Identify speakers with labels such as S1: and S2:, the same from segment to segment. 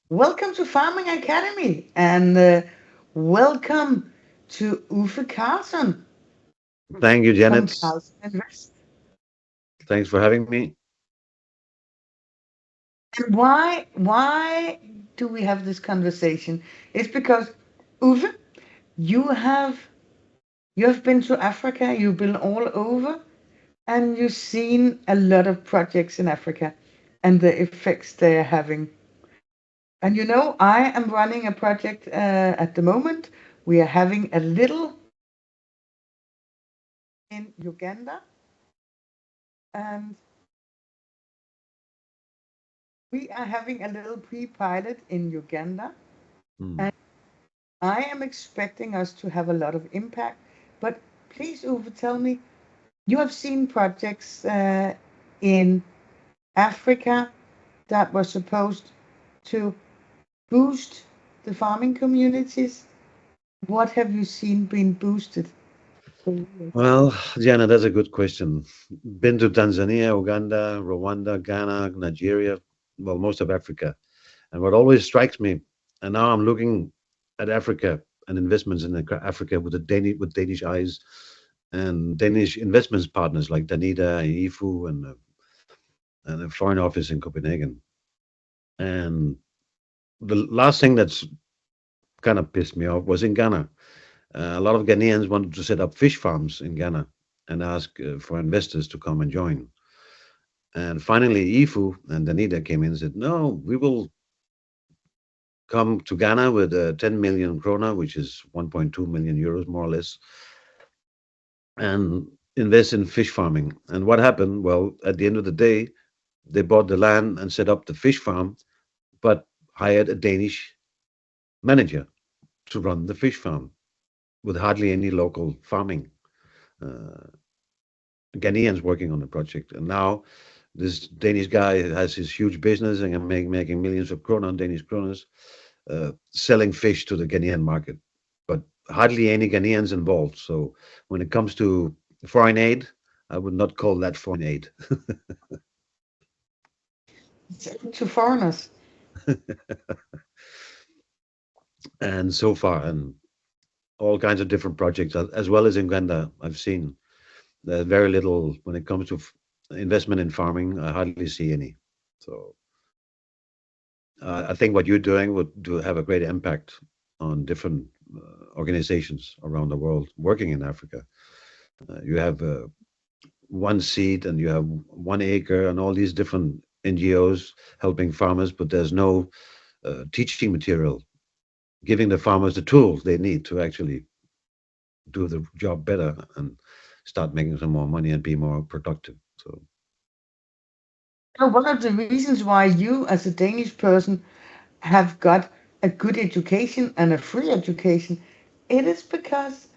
S1: Welcome to Farming Academy and welcome to Uffe Carlson
S2: Thank you,
S1: from
S2: Janet.
S1: Carlson Invest.
S2: Thanks for having me.
S1: And why do we have this conversation? It's because Uffe, you have you have been to Africa, you've been all over, and you've seen a lot of projects in Africa and the effects they are having. And I am running a project at the moment. We are having a little in Uganda, and we are having a little pre-pilot in Uganda.
S2: Hmm.
S1: And I am expecting us to have a lot of impact. But please, Uwe, tell me, you have seen projects in Africa that were supposed to boost the farming communities. What have you seen being boosted?
S2: Well, Janet, that's a good question. Been to Tanzania, Uganda, Rwanda, Ghana, Nigeria, well, most of Africa. And what always strikes me, and now I'm looking at Africa and investments in Africa with Danish eyes and Danish investments partners like Danida and IFU and a foreign office in Copenhagen. And the last thing that's kind of pissed me off was in Ghana. A lot of Ghanaians wanted to set up fish farms in Ghana and ask for investors to come and join. And finally, IFU and Danida came in and said, no, we will come to Ghana with 10 million krona, which is 1.2 million euros, more or less, and invest in fish farming. And what happened? Well, at the end of the day, they bought the land and set up the fish farm, but hired a Danish manager to run the fish farm with hardly any local farming. Uh, Ghanaians working on the project. And now this Danish guy has his huge business and making millions of krona, Danish kronas, selling fish to the Ghanaian market. But hardly any Ghanaians involved. So when it comes to foreign aid, I would not call that foreign aid.
S1: To foreigners.
S2: And so far, and all kinds of different projects, as well as in Uganda, I've seen very little when it comes to investment in farming. I hardly see any. So I think what you're doing would do have a great impact on different organizations around the world working in Africa. You have one seed and you have 1 acre and all these different NGOs helping farmers, but there's no teaching material giving the farmers the tools they need to actually do the job better and start making some more money and be more productive. So,
S1: One of the reasons why you, as a Danish person, have got a good education and a free education, it is because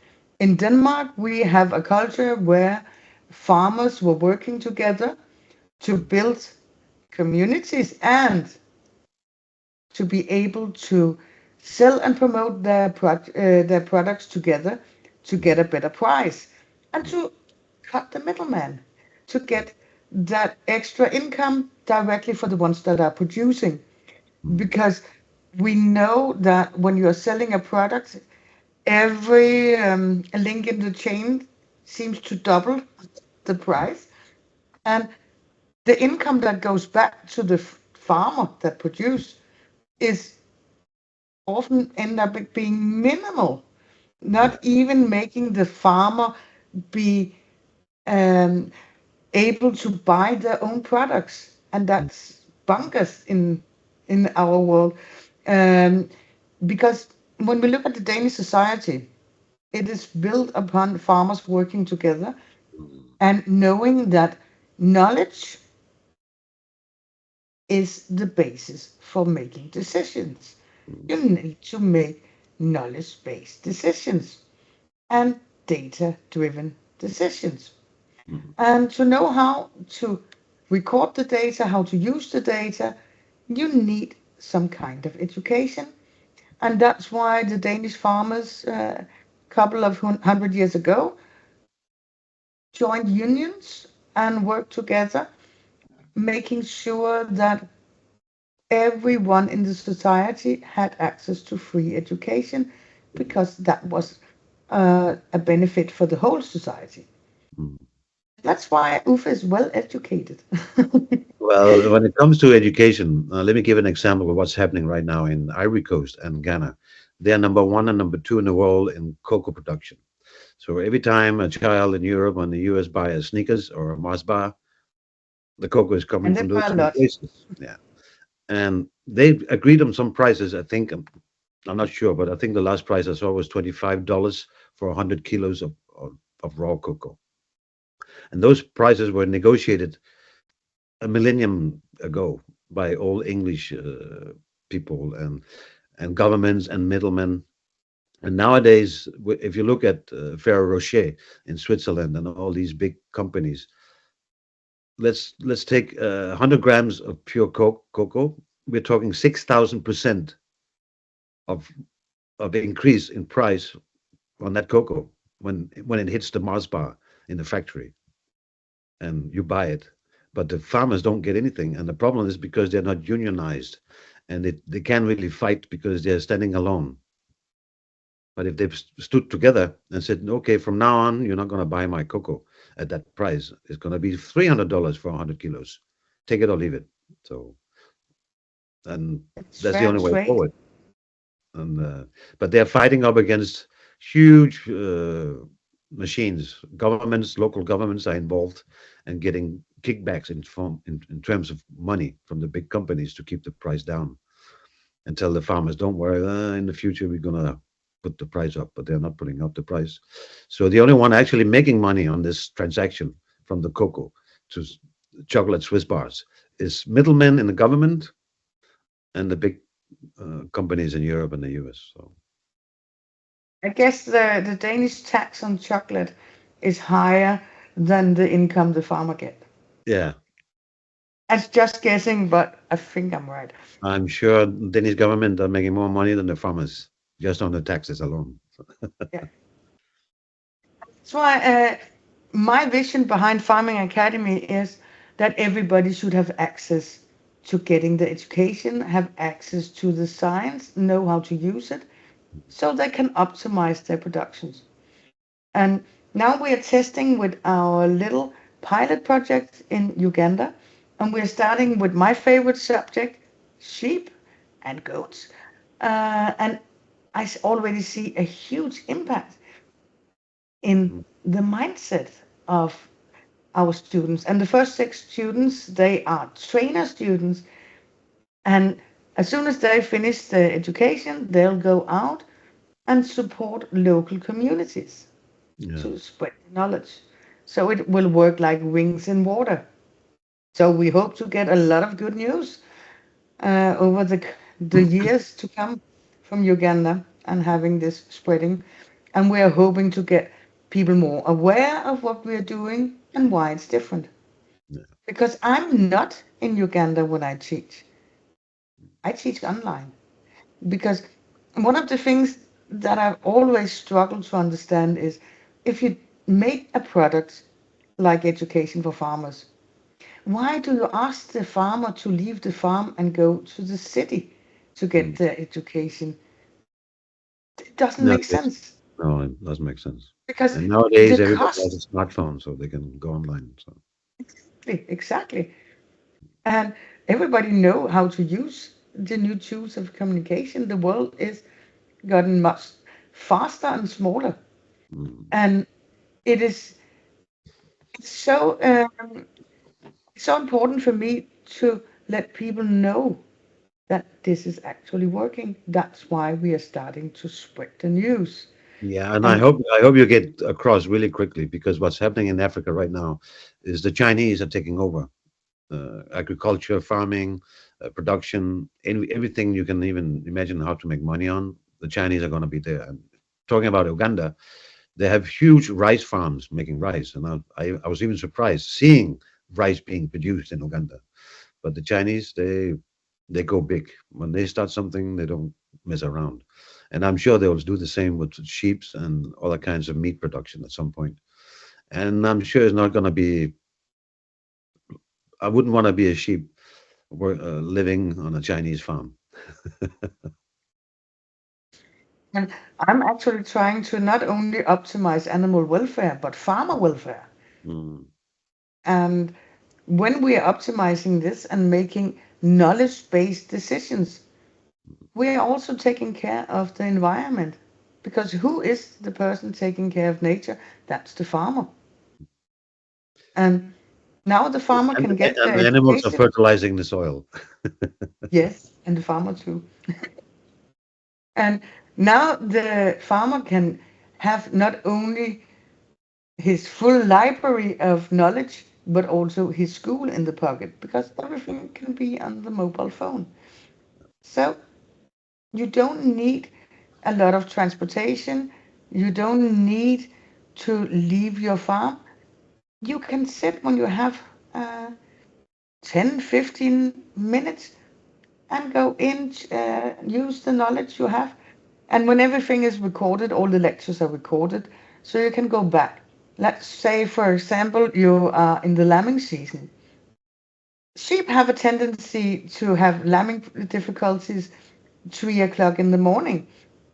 S1: in Denmark we have a culture where farmers were working together to build communities and to be able to sell and promote their products together to get a better price and to cut the middleman to get that extra income directly for the ones that are producing,
S2: mm,
S1: because we know that when you are selling a product, every link in the chain seems to double the price, and the income that goes back to the farmer that produce is often end up being minimal, not even making the farmer be um, able to buy their own products, and that's bonkers in our world. Um, because when we look at the Danish society, it is built upon farmers working together
S2: mm,
S1: and knowing that knowledge is the basis for making decisions. You
S2: mm,
S1: need to make knowledge based decisions and data driven decisions.
S2: mm,
S1: And to know how to record the data, how to use the data, you need some kind of education. And that's why the Danish farmers, a couple of 100 years ago, joined unions and worked together, making sure that everyone in the society had access to free education because that was a benefit for the whole society.
S2: Mm.
S1: That's why Uffe is well educated.
S2: Well, when it comes to education, let me give an example of what's happening right now in Ivory Coast and Ghana. They are number one and number two in the world in cocoa production. So every time a child in Europe or in the US buys sneakers or a Mars bar, the cocoa is coming
S1: And they
S2: from those
S1: buy a
S2: two
S1: lot.
S2: places. Yeah, and they agreed on some prices. I think I'm not sure, but I think the last price I saw was $25 for 100 kilos of raw cocoa, and those prices were negotiated a millennium ago by all English people and governments and middlemen. And nowadays, if you look at Ferrero Rocher in Switzerland and all these big companies, let's take 100 grams of pure cocoa. We're talking 6,000% of increase in price on that cocoa when it hits the Mars bar in the factory and you buy it. But the farmers don't get anything, and the problem is because they're not unionized, and they can't really fight because they're standing alone. But if they've stood together and said, okay, from now on, you're not going to buy my cocoa at that price. It's going to be $300 for 100 kilos. Take it or leave it. So, and
S1: It's
S2: that's the
S1: fair
S2: only way
S1: trade.
S2: forward. And but they're fighting up against huge machines. Governments, local governments are involved and getting kickbacks in terms of money from the big companies to keep the price down and tell the farmers, don't worry, in the future we're gonna put the price up, but they're not putting up the price. So the only one actually making money on this transaction from the cocoa to chocolate Swiss bars is middlemen in the government and the big companies in Europe and the US. So
S1: I guess the Danish tax on chocolate is higher than the income the farmer get.
S2: yeah,
S1: That's just guessing, but I think I'm right.
S2: I'm sure Danish government are making more money than the farmers just on the taxes alone.
S1: Yeah. That's why my vision behind Farming Academy is that everybody should have access to getting the education, have access to the science, know how to use it, so they can optimize their productions. And now we are testing with our little pilot project in Uganda, and we're starting with my favorite subject, sheep and goats. And already see a huge impact in
S2: Mm.
S1: the mindset of our students. And the first six students, they are trainer students. And as soon as they finish their education, they'll go out and support local communities
S2: Yeah.
S1: to spread the knowledge. So it will work like wings in water. So we hope to get a lot of good news over the years to come from Uganda and having this spreading. And we are hoping to get people more aware of what we are doing and why it's different.
S2: Yeah.
S1: Because I'm not in Uganda when I teach. I teach online. Because one of the things that I've always struggled to understand is if you make a product like education for farmers, why do you ask the farmer to leave the farm and go to the city to get
S2: Mm.
S1: the education? It doesn't
S2: No,
S1: make sense
S2: no, it doesn't make sense.
S1: because
S2: And
S1: the
S2: nowadays, everybody has
S1: cost,
S2: a smartphone, so they can go online. So
S1: exactly, and everybody know how to use the new tools of communication. The world is gotten much faster and smaller,
S2: mm,
S1: and it is it's so important for me to let people know that this is actually working. That's why we are starting to spread the news.
S2: yeah, and
S1: And
S2: I hope you get across really quickly because what's happening in Africa right now is the Chinese are taking over agriculture, farming, production, everything you can even imagine how to make money on. The Chinese are going to be there. And talking about Uganda, they have huge rice farms making rice, and I was even surprised seeing rice being produced in Uganda. But the Chinese, they go big. When they start something, they don't mess around. And I'm sure they'll do the same with sheeps and other kinds of meat production at some point. And I'm sure it's not going to be. I wouldn't want to be a sheep living on a Chinese farm.
S1: And I'm actually trying to not only optimize animal welfare, but farmer welfare.
S2: Mm,
S1: And when we are optimizing this and making knowledge-based decisions, we are also taking care of the environment. Because who is the person taking care of nature? That's the farmer. And now the farmer
S2: and
S1: can get
S2: and
S1: their
S2: the animals are
S1: education.
S2: fertilizing the soil.
S1: Yes, and the farmer too. And now the farmer can have not only his full library of knowledge, but also his school in the pocket, because everything can be on the mobile phone. So you don't need a lot of transportation. You don't need to leave your farm. You can sit when you have uh, 10, 15 minutes and go in, use the knowledge you have. And when everything is recorded, all the lectures are recorded, so you can go back. Let's say, for example, you are in the lambing season. Sheep have a tendency to have lambing difficulties 3 o'clock in the morning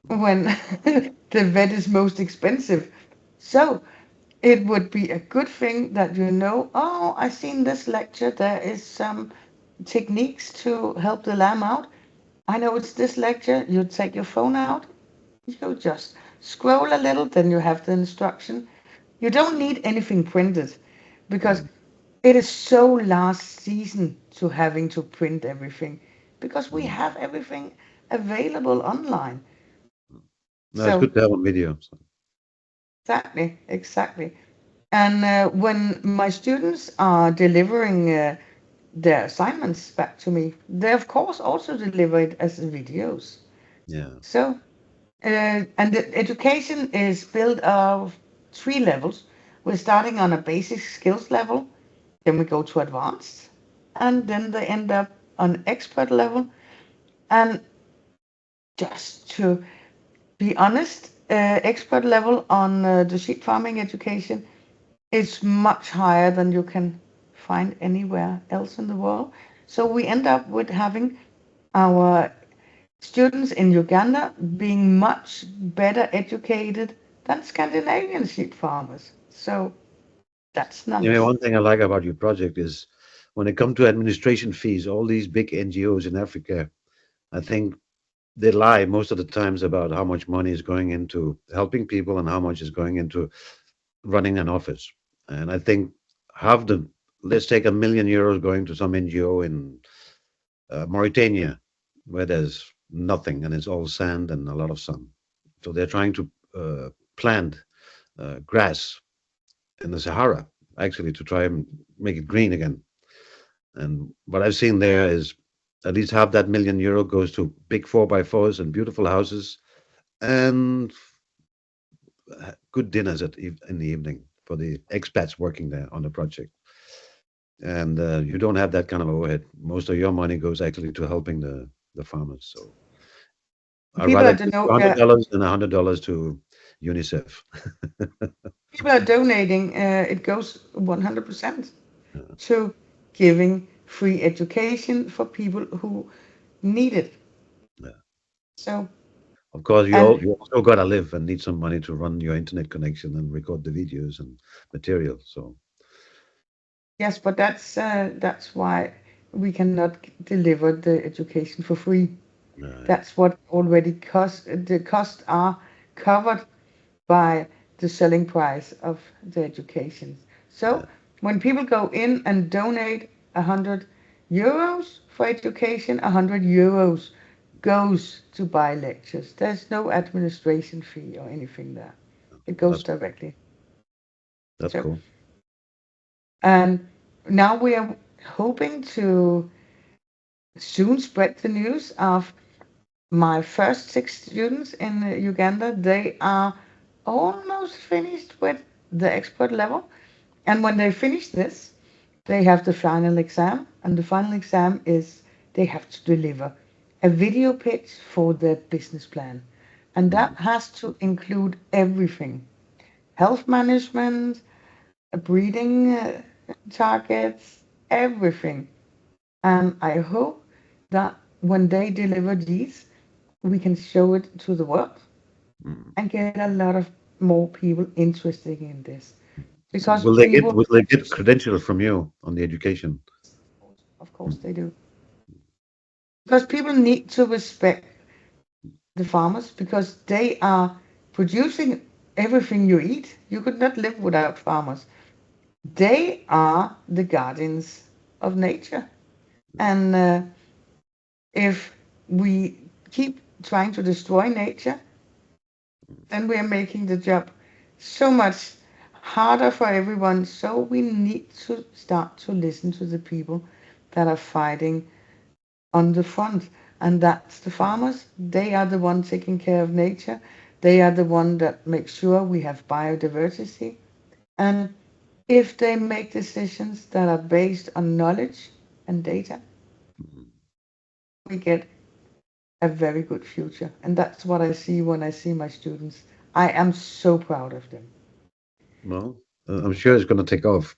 S1: when the vet is most expensive. So it would be a good thing that you know, oh, I seen this lecture, there is some techniques to help the lamb out. I know it's this lecture. You take your phone out, you just scroll a little, then you have the instruction. You don't need anything printed because
S2: Mm,
S1: it is so last season to having to print everything because we
S2: mm.
S1: have everything available online.
S2: No, it's
S1: So
S2: good to have on video. So,
S1: exactly, exactly. And when my students are delivering their assignments back to me, they of course also deliver it as videos.
S2: yeah,
S1: So and the education is built of 3 levels. We're starting on a basic skills level, then we go to advanced, and then they end up on expert level. And just to be honest, expert level on the sheep farming education is much higher than you can find anywhere else in the world. So we end up with having our students in Uganda being much better educated than Scandinavian sheep farmers. So that's nice.
S2: one thing I like about your project is when it comes to administration fees, all these big NGOs in Africa, I think they lie most of the times about how much money is going into helping people and how much is going into running an office. And I think half the, let's take €1 million going to some NGO in Mauritania, where there's nothing and it's all sand and a lot of sun. So they're trying to plant grass in the Sahara, actually, to try and make it green again. And what I've seen there is at least half that €1 million goes to big 4x4s and beautiful houses and good dinners in the evening for the expats working there on the project. And you don't have that kind of overhead. Most of your money goes actually to helping the farmers. So I'd
S1: People
S2: rather
S1: are
S2: give
S1: dono-
S2: you
S1: uh,
S2: $100 than $100 to UNICEF.
S1: people are donating. It goes 100%
S2: Yeah,
S1: to giving free education for people who need it.
S2: yeah.
S1: So
S2: Of course,
S1: and
S2: you also got to live and need some money to run your internet connection and record the videos and material. So
S1: yes, but that's why we cannot deliver the education for free.
S2: yeah,
S1: That's what already cost. The costs are covered by the selling price of the education.
S2: yeah,
S1: So when people go in and donate 100 euros for education, 100 euros goes to buy lectures. There's no administration fee or anything there. It
S2: well,
S1: goes directly.
S2: that's
S1: So
S2: cool.
S1: and now we are hoping to soon spread the news of my first 6 students in Uganda. They are almost finished with the expert level. And when they finish this, they have the final exam. And the final exam is they have to deliver a video pitch for their business plan. And that
S2: Mm,
S1: has to include everything: health management, breeding targets, everything. And I hope that when they deliver these, we can show it to the world
S2: Mm.
S1: and get a lot of more people interested in this.
S2: So
S1: Because people,
S2: will they get credentials from you on the education?
S1: of course,
S2: Mm.
S1: they do. Because people need to respect the farmers because they are producing everything you eat. You could not live without farmers. They are the guardians of nature. And if we keep trying to destroy nature, then we are making the job so much harder for everyone. So we need to start to listen to the people that are fighting on the front. And that's the farmers. They are the one taking care of nature. They are the one that make sure we have biodiversity. And if they make decisions that are based on knowledge and data,
S2: Mm.
S1: we get a very good future. And that's what I see when I see my students. I am so proud of them.
S2: Well, I'm sure it's going to take off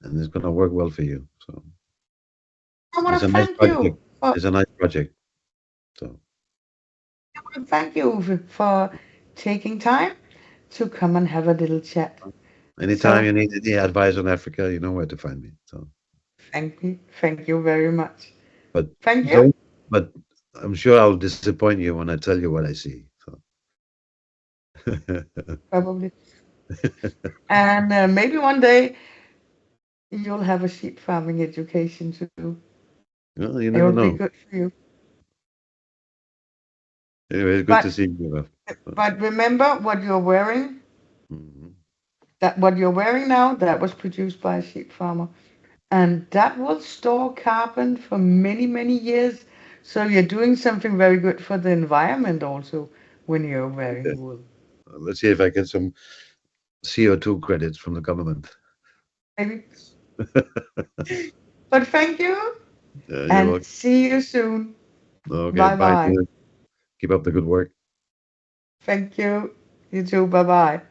S2: and it's going to work well for you. So
S1: I want
S2: it's
S1: to
S2: a nice
S1: thank you
S2: project.
S1: for
S2: It's a nice project. So
S1: I want to thank you Uffe, for taking time to come and have a little chat.
S2: anytime
S1: So
S2: you need any advice on Africa, you know where to find me. So,
S1: thank you very much.
S2: but
S1: Thank you,
S2: don't. But I'm sure I'll disappoint you when I tell you what I see. So,
S1: probably. And maybe one day you'll have a sheep farming education too.
S2: well, you
S1: It
S2: never
S1: will be
S2: know.
S1: good for you.
S2: Anyway, it's good to
S1: But
S2: see you.
S1: remember what you're wearing.
S2: Mhm.
S1: That what you're wearing now, that was produced by a sheep farmer, and that will store carbon for many many years. So you're doing something very good for the environment also when you're wearing
S2: Okay.
S1: wool.
S2: Let's see if I get some CO2 credits from the government.
S1: Maybe. But thank you
S2: You're
S1: and
S2: welcome.
S1: see you soon.
S2: Okay,
S1: Bye
S2: bye.
S1: bye.
S2: Keep up the good work.
S1: Thank you. You too. Bye bye.